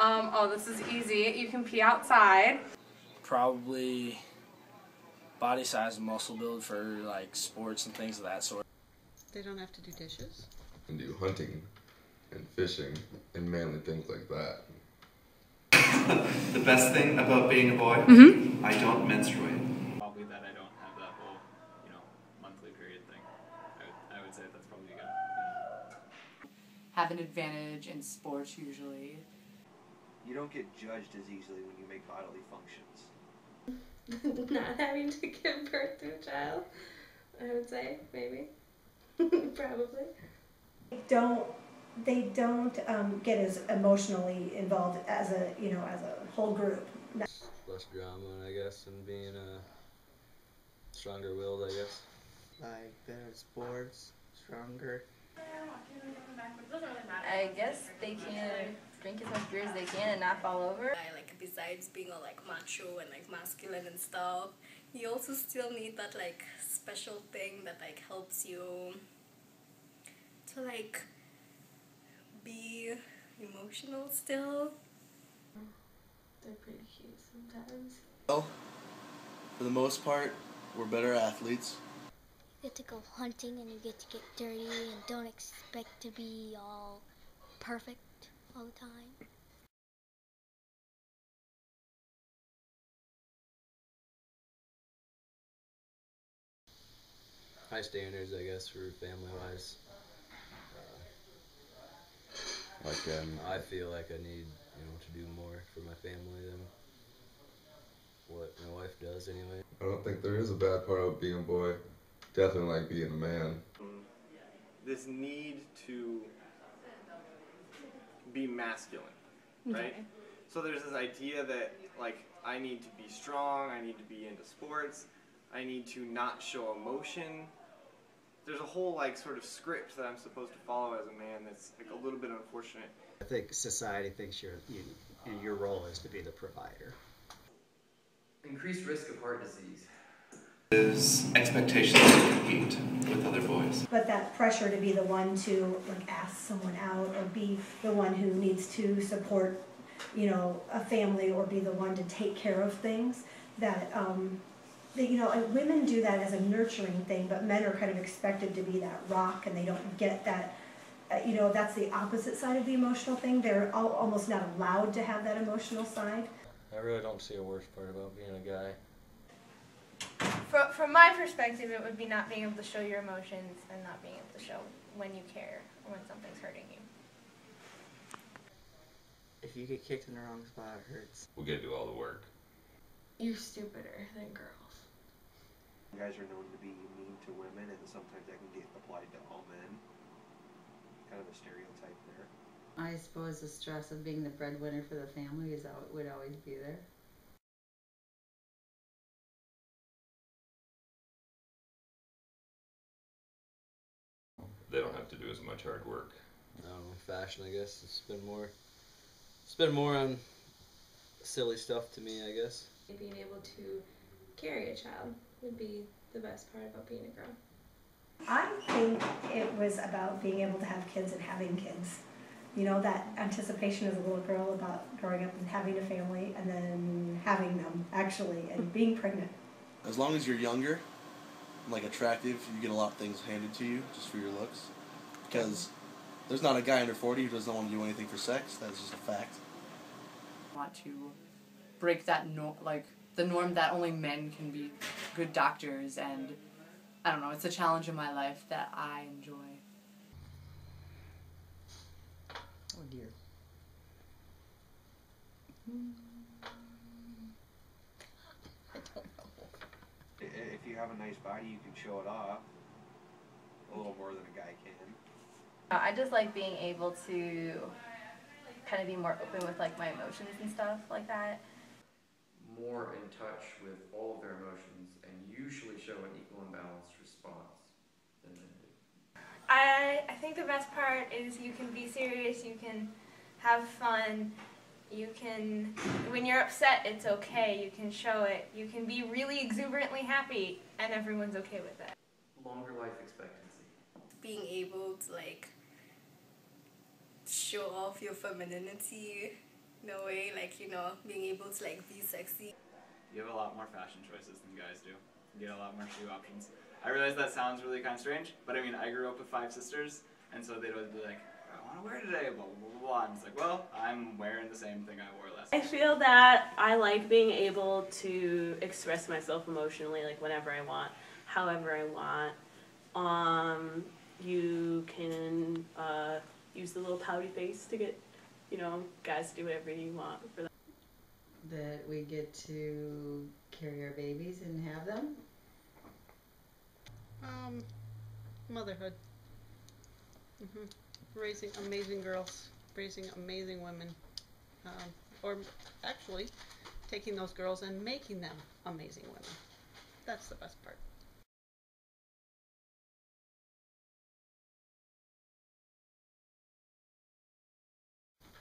Oh, this is easy. You can pee outside. Probably body size and muscle build for like sports and things of that sort. They don't have to do dishes. And do hunting and fishing and manly things like that. The best thing about being a boy, I don't menstruate. Probably that I don't have that whole, monthly period thing. I would say that's probably good. Have an advantage in sports usually. You don't get judged as easily when you make bodily functions. Not having to give birth to a child, I would say, maybe. Probably. They don't get as emotionally involved as a whole group. Less drama, I guess, and being stronger-willed, I guess. Like better at sports, stronger. I guess they can drink as much beer as they can and not fall over. Besides being all macho and masculine and stuff, you also still need that special thing that helps you to be emotional still. They're pretty cute sometimes. Well, for the most part, we're better athletes. You get to go hunting and you get to get dirty and don't expect to be all perfect all the time. High standards, I guess, for family-wise. I feel like I need, to do more for my family than what my wife does anyway. I don't think there is a bad part of being a boy. Definitely like being a man. This need to be masculine, right? Okay. So there's this idea that I need to be strong, I need to be into sports, I need to not show emotion. There's a whole sort of script that I'm supposed to follow as a man that's a little bit unfortunate. I think society thinks your role is to be the provider. Increased risk of heart disease. Is expectations to compete with other boys. But that pressure to be the one to ask someone out or be the one who needs to support, a family or be the one to take care of things that. Women do that as a nurturing thing, but men are kind of expected to be that rock, and they don't get that. That's the opposite side of the emotional thing. They're almost not allowed to have that emotional side. I really don't see a worse part about being a guy. From my perspective, it would be not being able to show your emotions and not being able to show when you care or when something's hurting you. If you get kicked in the wrong spot, it hurts. We'll get to do all the work. You're stupider than girls. Guys are known to be mean to women, and sometimes that can get applied to all men. Kind of a stereotype there. I suppose the stress of being the breadwinner for the family would always be there. They don't have to do as much hard work. I don't know, fashion, I guess. It's been more on silly stuff to me, I guess. Being able to carry a child would be the best part about being a girl. I think it was about being able to have kids and having kids. That anticipation as a little girl about growing up and having a family and then having them, actually, and being pregnant. As long as you're younger, attractive, you get a lot of things handed to you just for your looks. Because there's not a guy under 40 who doesn't want to do anything for sex. That's just a fact. I want to break that the norm that only men can be good doctors, and I don't know, it's a challenge in my life that I enjoy. Oh dear. I don't know. If you have a nice body, you can show it off a little more than a guy can. I just like being able to kind of be more open with my emotions and stuff like that. More in touch with all of their emotions and usually show an equal and balanced response than men do. I think the best part is you can be serious, you can have fun, you can, when you're upset, it's okay, you can show it, you can be really exuberantly happy, and everyone's okay with it. Longer life expectancy. Being able to show off your femininity No way, like, you know, being able to like be sexy. You have a lot more fashion choices than guys do. You get a lot more shoe options. I realize that sounds really kind of strange, but I mean, I grew up with 5 sisters, and so they'd always be like, I want to wear today, blah, blah, blah, blah. And it's like, well, I'm wearing the same thing I wore last I feel that I like being able to express myself emotionally, like whenever I want, however I want. You can use the little pouty face to get, you know, guys to do whatever you want for them. That we get to carry our babies and have them. Motherhood. Raising amazing girls, raising amazing women, or actually taking those girls and making them amazing women. That's the best part.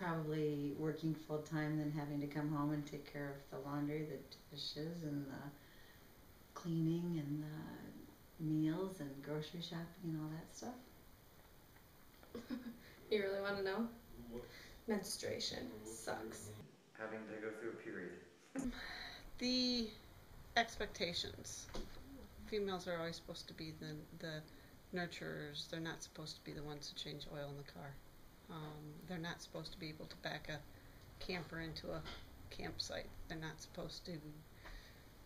Probably working full time, then having to come home and take care of the laundry, the dishes, and the cleaning, and the meals, and grocery shopping, and all that stuff. You really want to know? Menstruation sucks. Having to go through a period. The expectations. Females are always supposed to be the nurturers. They're not supposed to be the ones to change oil in the car. They're not supposed to be able to back a camper into a campsite. They're not supposed to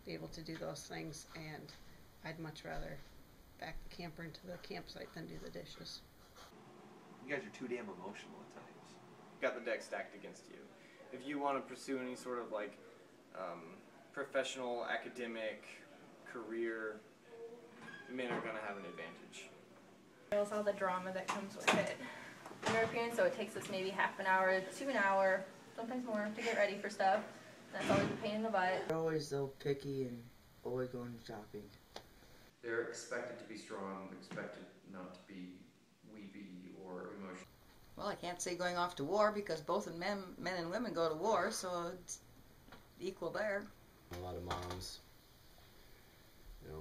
be able to do those things, and I'd much rather back the camper into the campsite than do the dishes. You guys are too damn emotional at times. You got the deck stacked against you. If you want to pursue any sort of like professional, academic career, men are going to have an advantage. There's all the drama that comes with it. European, so it takes us maybe half an hour to an hour, sometimes more, to get ready for stuff. That's always a pain in the butt. They're always so picky and always going shopping. They're expected to be strong, expected not to be weepy or emotional. Well, I can't say going off to war because both men and women go to war, so it's equal there. A lot of moms,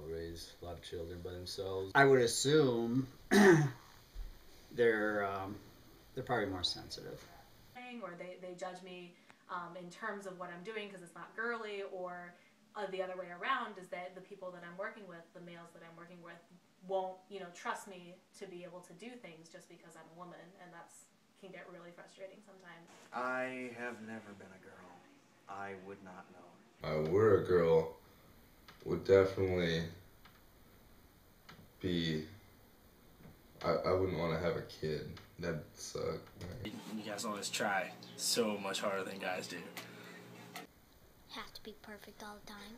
raise a lot of children by themselves. I would assume they're probably more sensitive. Or they judge me in terms of what I'm doing because it's not girly, or the other way around is that the people that I'm working with, the males that I'm working with, won't trust me to be able to do things just because I'm a woman, and can get really frustrating sometimes. I have never been a girl. I would not know. I were a girl would definitely be. I wouldn't want to have a kid. That'd suck. You guys always try so much harder than guys do. Have to be perfect all the time.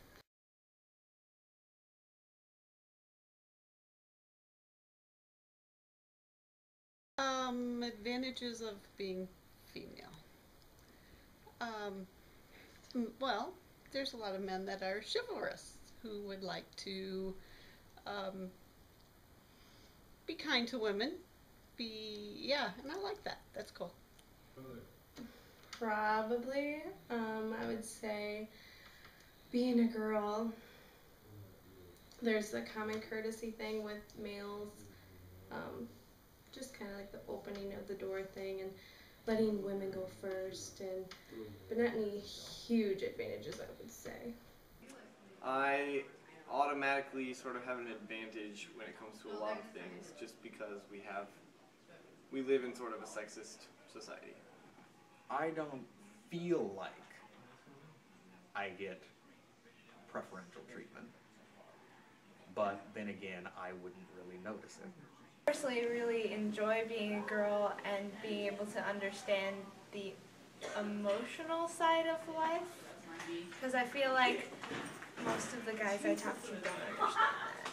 Advantages of being female. Well, there's a lot of men that are chivalrous who would like to be kind to women. And I like that. That's cool. Probably, I would say being a girl, there's the common courtesy thing with males, just kind of like the opening of the door thing and letting women go first, but not any huge advantages, I would say. I automatically sort of have an advantage when it comes to a lot of things just because we live in sort of a sexist society. I don't feel like I get preferential treatment, but then again, I wouldn't really notice it. Personally, really enjoy being a girl and being able to understand the emotional side of life, because I feel like most of the guys I talk to don't understand that.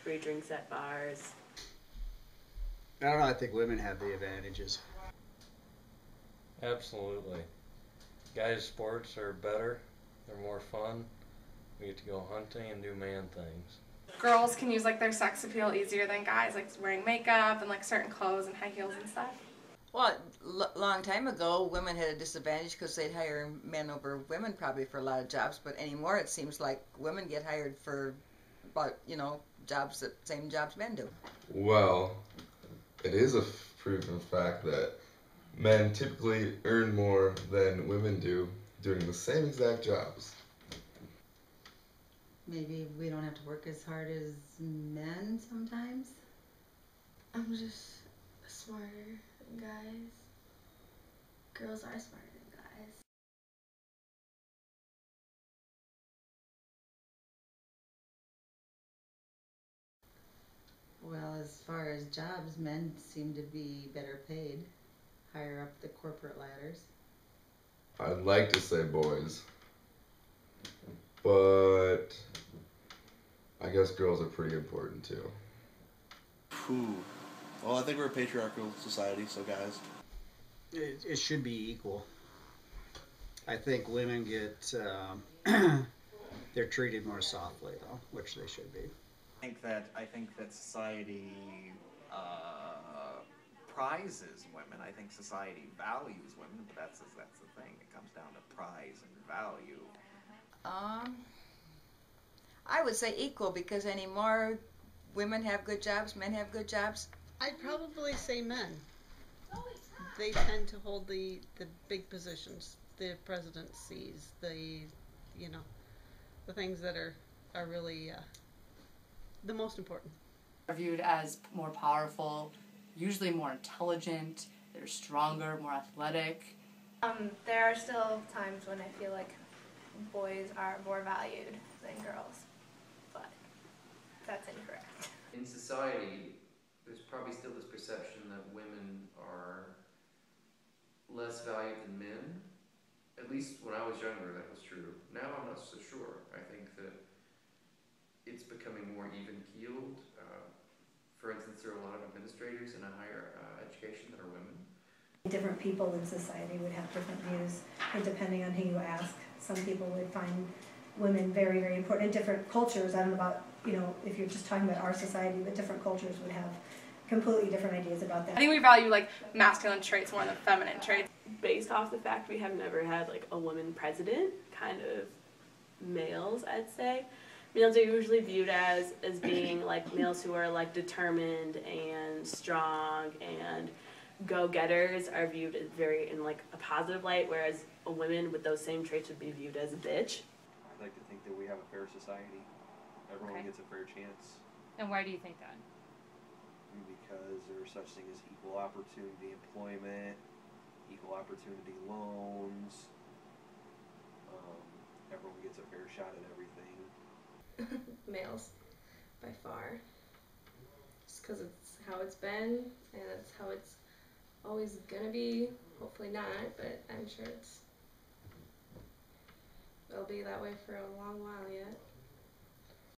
Free drinks at bars. I don't know, I think women have the advantages. Absolutely. Guys' sports are better, they're more fun. We get to go hunting and do man things. Girls can use like their sex appeal easier than guys, like wearing makeup and like certain clothes and high heels and stuff. Well, long time ago, women had a disadvantage because they'd hire men over women probably for a lot of jobs, but anymore it seems like women get hired for about, same jobs men do. Well, it is a proven fact that Men typically earn more than women do doing the same exact jobs. Maybe we don't have to work as hard as men sometimes. I'm just smarter than guys. Girls are smarter than guys. Well, as far as jobs, men seem to be better paid, higher up the corporate ladders. I'd like to say boys, but I guess girls are pretty important too. Ooh. Well, I think we're a patriarchal society, so guys. It should be equal. I think women get, they're treated more softly though, which they should be. I think that society prizes women. I think society values women, but that's the thing. It comes down to prize and value. I would say equal, because anymore women have good jobs, men have good jobs. I'd probably say men. They tend to hold the big positions, the presidencies, the things that are really the most important. Are viewed as more powerful, usually more intelligent, they're stronger, more athletic. There are still times when I feel like boys are more valued than girls, but that's incorrect. In society, there's probably still this perception that women are less valued than men. At least when I was younger, that was true. Now I'm not so sure. I think that it's becoming more even-keeled. For instance, there are a lot of administrators in a higher education that are women. Different people in society would have different views, and depending on who you ask, some people would find women very, very important. In different cultures, I don't know about, if you're just talking about our society, but different cultures would have completely different ideas about that. I think we value like masculine traits more than feminine traits. Based off the fact we have never had like a woman president, kind of males, I'd say. Males are usually viewed as being like males who are like determined and strong and go-getters are viewed as very in like a positive light, whereas a woman with those same traits would be viewed as a bitch. I like to think that we have a fair society. Everyone gets a fair chance. And why do you think that? Because there's such thing as equal opportunity employment, equal opportunity loans. Everyone gets a fair shot at everything. Males, by far. Just because it's how it's been, and it's how it's always gonna be. Hopefully not, but I'm sure it'll be that way for a long while yet.